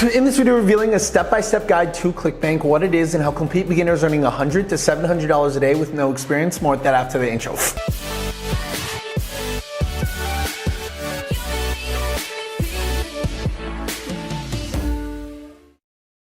In this video, revealing a step-by-step guide to ClickBank, what it is, and how complete beginners earning $100 to $700 a day with no experience. More with that after the intro.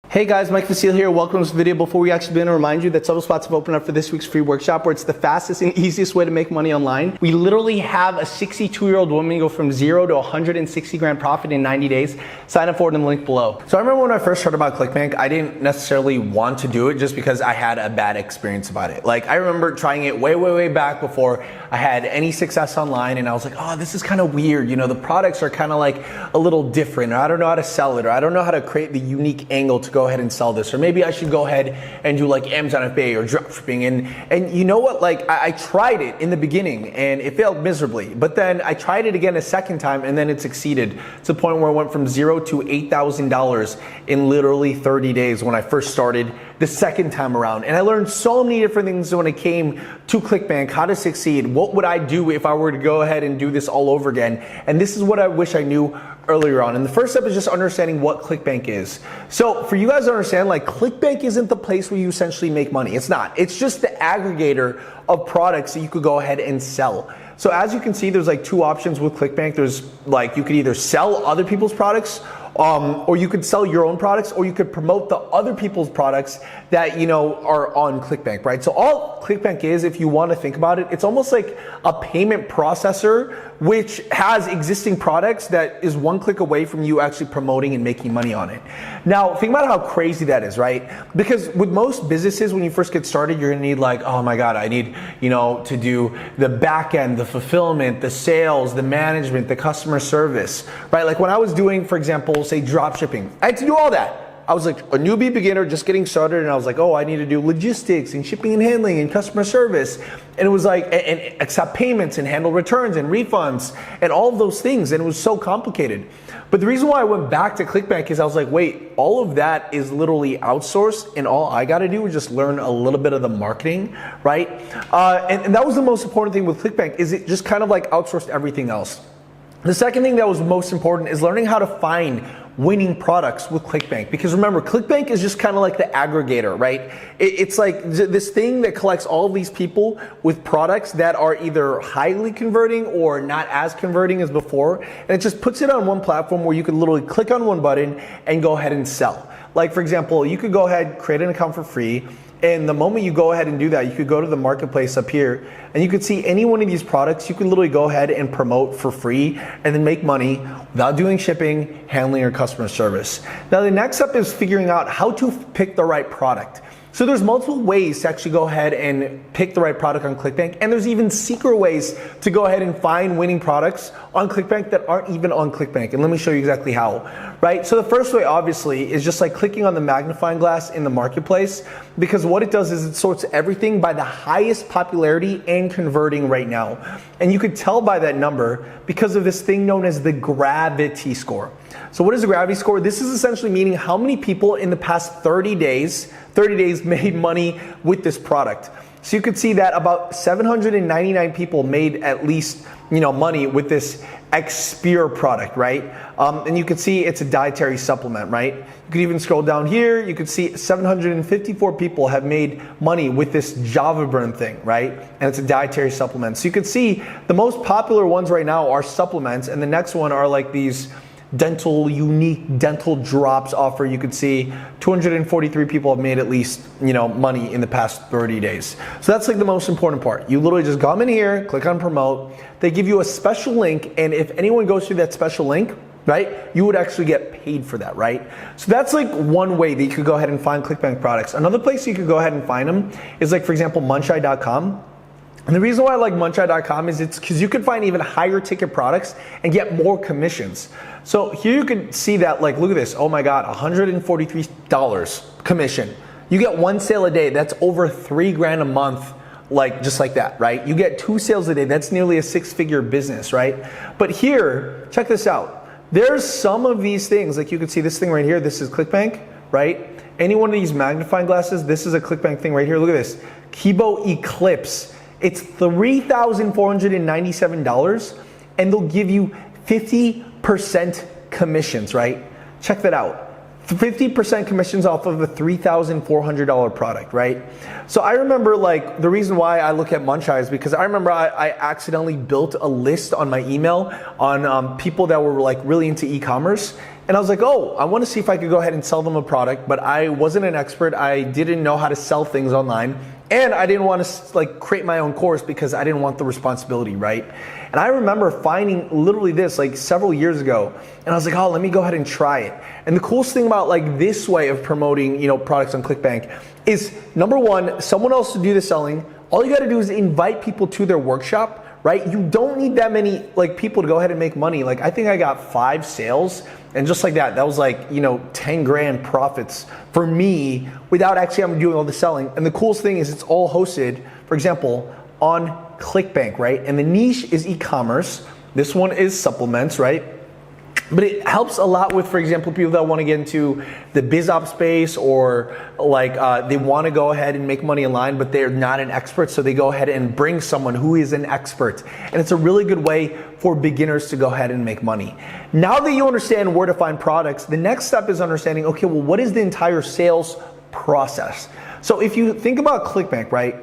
Hey guys, Mike Vasile here. Welcome to this video. Before we actually begin, to remind you that several spots have opened up for this week's free workshop where it's the fastest and easiest way to make money online. We literally have a 62-year-old woman go from 0 to 160 grand profit in 90 days. Sign up for it in the link below. So I remember when I first heard about ClickBank, I didn't necessarily want to do it just because I had a bad experience about it. Like I remember trying it way back before I had any success online, and I was like, oh, this is kind of weird. You know, the products are kind of like a little different, or I don't know how to sell it, or I don't know how to create the unique angle to go ahead and sell this, or maybe I should go ahead and do like Amazon FBA or dropshipping. And you know what, like I tried it in the beginning and it failed miserably, but then I tried it again a second time and then it succeeded to the point where it went from 0 to $8,000 in literally 30 days when I first started the second time around. And I learned so many different things when it came to ClickBank, how to succeed, what would I do if I were to go ahead and do this all over again. And this is what I wish I knew earlier on. And the first step is just understanding what ClickBank is. So for you guys to understand, like ClickBank isn't the place where you essentially make money. It's not. It's just the aggregator of products that you could go ahead and sell. So as you can see, there's like two options with ClickBank. There's like, you could either sell other people's products, or you could sell your own products, or you could promote the other people's products that, you know, are on ClickBank, right? So all ClickBank is, if you want to think about it, it's almost like a payment processor which has existing products that is one click away from you actually promoting and making money on it. Now, think about how crazy that is, right? Because with most businesses, when you first get started, you're gonna need like, oh my God, I need, you know, to do the back end, the fulfillment, the sales, the management, the customer service, right? Like when I was doing, for example, say drop shipping, I had to do all that. I was like a newbie beginner just getting started, and I was like, oh, I need to do logistics and shipping and handling and customer service. And it was like, and accept payments and handle returns and refunds and all of those things. And it was so complicated. But the reason why I went back to ClickBank is I was like, wait, all of that is literally outsourced, and all I got to do is just learn a little bit of the marketing, right? And that was the most important thing with ClickBank, is it just kind of like outsourced everything else. The second thing that was most important is learning how to find winning products with ClickBank. Because remember, ClickBank is just kind of like the aggregator, right? It's like this thing that collects all of these people with products that are either highly converting or not as converting as before. And it just puts it on one platform where you can literally click on one button and go ahead and sell. Like for example, you could go ahead, create an account for free, and the moment you go ahead and do that, you could go to the marketplace up here and you could see any one of these products. You can literally go ahead and promote for free and then make money without doing shipping, handling, or customer service. Now the next step is figuring out how to pick the right product. So there's multiple ways to actually go ahead and pick the right product on ClickBank, and there's even secret ways to go ahead and find winning products on ClickBank that aren't even on ClickBank. And let me show you exactly how, right? So the first way obviously is just like clicking on the magnifying glass in the marketplace, because what it does is it sorts everything by the highest popularity and converting right now. And you could tell by that number because of this thing known as the gravity score. So what is the gravity score? This is essentially meaning how many people in the past 30 days made money with this product. So you could see that about 799 people made at least, you know, money with this Xperia product, right? And you can see it's a dietary supplement, right? You could even scroll down here. You could see 754 people have made money with this Java Burn thing, right? And it's a dietary supplement. So you could see the most popular ones right now are supplements, and the next one are like these unique dental drops offer. You could see 243 people have made at least, you know, money in the past 30 days. So that's like the most important part. You literally just come in here, click on promote. They give you a special link, and if anyone goes through that special link, right, you would actually get paid for that, right? So that's like one way that you could go ahead and find ClickBank products. Another place you could go ahead and find them is like, for example, Muncheye.com. And the reason why I like Muncheye.com is it's because you could find even higher ticket products and get more commissions. So here you can see that, like, look at this. Oh my God, $143 commission. You get one sale a day. That's over $3 grand a month, like just like that, right? You get 2 sales a day. That's nearly a 6-figure business, right? But here, check this out. There's some of these things, like you can see this thing right here. This is ClickBank, right? Any one of these magnifying glasses, this is a ClickBank thing right here. Look at this, Kibo Eclipse. It's $3,497, and they'll give you 50% commissions, right? Check that out. 50% commissions off of a $3,400 product, right? So I remember, like, the reason why I look at Munchai is because I remember I accidentally built a list on my email on people that were like really into e-commerce. And I was like, oh, I want to see if I could go ahead and sell them a product, but I wasn't an expert. I didn't know how to sell things online. And I didn't want to like create my own course because I didn't want the responsibility, right? And I remember finding literally this like several years ago, and I was like, oh, let me go ahead and try it. And the coolest thing about like this way of promoting, you know, products on ClickBank is, number one, someone else to do the selling. All you got to do is invite people to their workshop, right? You don't need that many like people to go ahead and make money. Like I think I got 5 sales, and just like that was like, you know, 10 grand profits for me without actually having to do all the selling. And the coolest thing is it's all hosted, for example, on ClickBank, right? And the niche is e-commerce. This one is supplements, right? But it helps a lot with, for example, people that want to get into the biz op space, or like they want to go ahead and make money online, but they're not an expert. So they go ahead and bring someone who is an expert. And it's a really good way for beginners to go ahead and make money. Now that you understand where to find products, the next step is understanding, okay, well, what is the entire sales process? So if you think about ClickBank, right?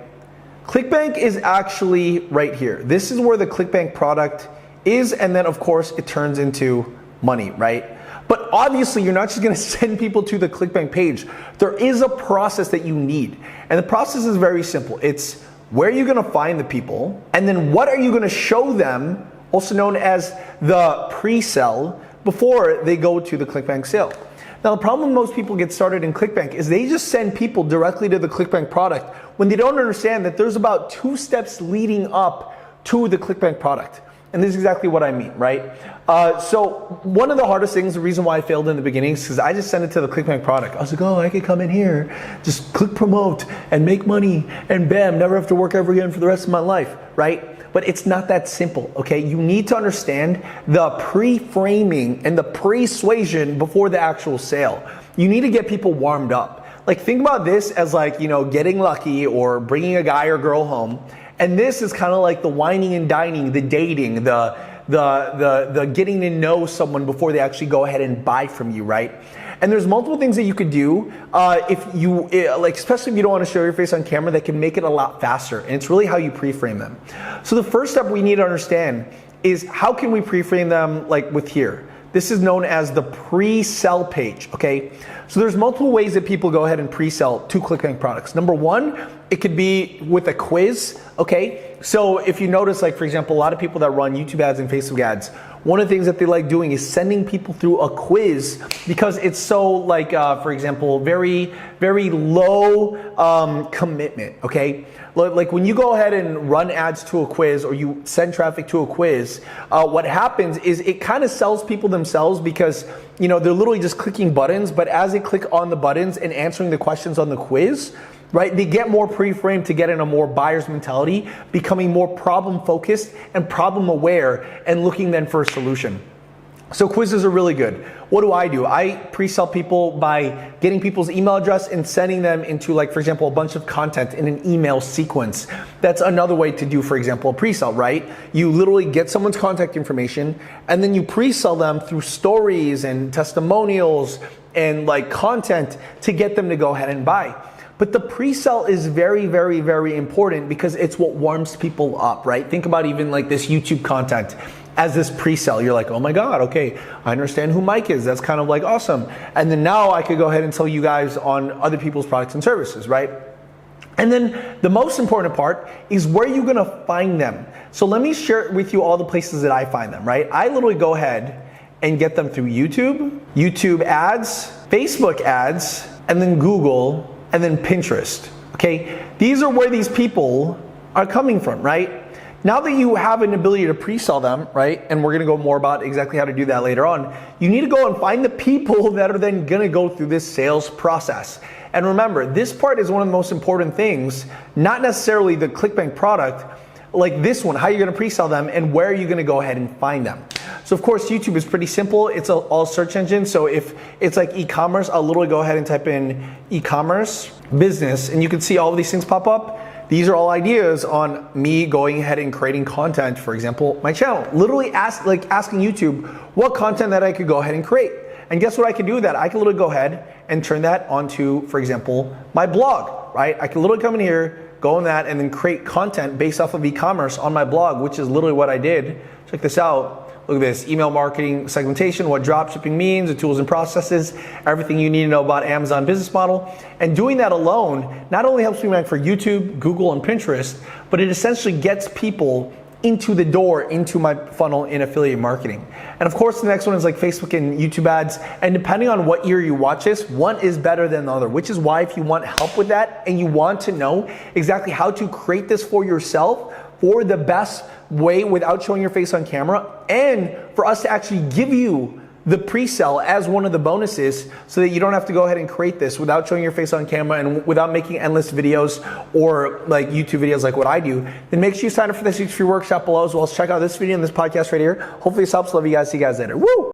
ClickBank is actually right here. This is where the ClickBank product is, and then of course it turns into money, right? But obviously you're not just gonna send people to the ClickBank page. There is a process that you need. And the process is very simple. It's where are you gonna find the people, and then what are you gonna show them, also known as the pre-sell, before they go to the ClickBank sale. Now the problem most people get started in ClickBank is they just send people directly to the ClickBank product when they don't understand that there's about 2 steps leading up to the ClickBank product. And this is exactly what I mean, right? So one of the hardest things, the reason why I failed in the beginning is because I just sent it to the ClickBank product. I was like, oh, I could come in here, just click promote and make money, and bam, never have to work ever again for the rest of my life, right? But it's not that simple, okay? You need to understand the pre-framing and the persuasion before the actual sale. You need to get people warmed up. Like think about this as like, you know, getting lucky or bringing a guy or girl home. And this is kind of like the wining and dining, the dating, the getting to know someone before they actually go ahead and buy from you, right? And there's multiple things that you could do if you, like, especially if you don't want to show your face on camera, that can make it a lot faster. And it's really how you pre-frame them. So the first step we need to understand is how can we pre-frame them, like with here. This is known as the pre-sell page, okay? So there's multiple ways that people go ahead and pre-sell to ClickBank products. Number one, it could be with a quiz, okay? So if you notice, like for example, a lot of people that run YouTube ads and Facebook ads, one of the things that they like doing is sending people through a quiz because it's so like, for example, very, very low commitment, okay? Like when you go ahead and run ads to a quiz or you send traffic to a quiz, what happens is it kind of sells people themselves because, you know, they're literally just clicking buttons, but as they click on the buttons and answering the questions on the quiz, right, they get more pre-framed to get in a more buyer's mentality, becoming more problem focused and problem aware and looking then for a solution. So quizzes are really good. What do? I pre-sell people by getting people's email address and sending them into, like, for example, a bunch of content in an email sequence. That's another way to do, for example, a pre-sell, right? You literally get someone's contact information and then you pre-sell them through stories and testimonials and like content to get them to go ahead and buy. But the pre-sell is very, very, very important because it's what warms people up, right? Think about even like this YouTube content as this pre-sell. You're like, oh my God, okay, I understand who Mike is. That's kind of like awesome. And then now I could go ahead and tell you guys on other people's products and services, right? And then the most important part is where you're gonna find them. So let me share with you all the places that I find them, right? I literally go ahead and get them through YouTube ads, Facebook ads, and then Google, and then Pinterest, okay? These are where these people are coming from, right? Now that you have an ability to pre-sell them, right? And we're gonna go more about exactly how to do that later on. You need to go and find the people that are then gonna go through this sales process. And remember, this part is one of the most important things, not necessarily the ClickBank product, like this one, how you're gonna pre-sell them and where you're gonna go ahead and find them. So of course, YouTube is pretty simple. It's all search engine. So if it's like e-commerce, I'll literally go ahead and type in e-commerce business and you can see all of these things pop up. These are all ideas on me going ahead and creating content, for example, my channel. Literally asking YouTube what content that I could go ahead and create. And guess what I can do with that? I can literally go ahead and turn that onto, for example, my blog, right? I can literally come in here, go on that, and then create content based off of e-commerce on my blog, which is literally what I did. Check this out. Look at this, email marketing segmentation, what dropshipping means, the tools and processes, everything you need to know about Amazon business model. And doing that alone not only helps me rank for YouTube, Google, and Pinterest, but it essentially gets people into the door, into my funnel in affiliate marketing. And of course, the next one is like Facebook and YouTube ads. And depending on what year you watch this, one is better than the other, which is why if you want help with that and you want to know exactly how to create this for yourself for the best way without showing your face on camera, and for us to actually give you the pre-sale as one of the bonuses so that you don't have to go ahead and create this without showing your face on camera and without making endless videos or like YouTube videos like what I do, then make sure you sign up for this week's free workshop below, as well as check out this video and this podcast right here. Hopefully this helps. Love you guys. See you guys later. Woo!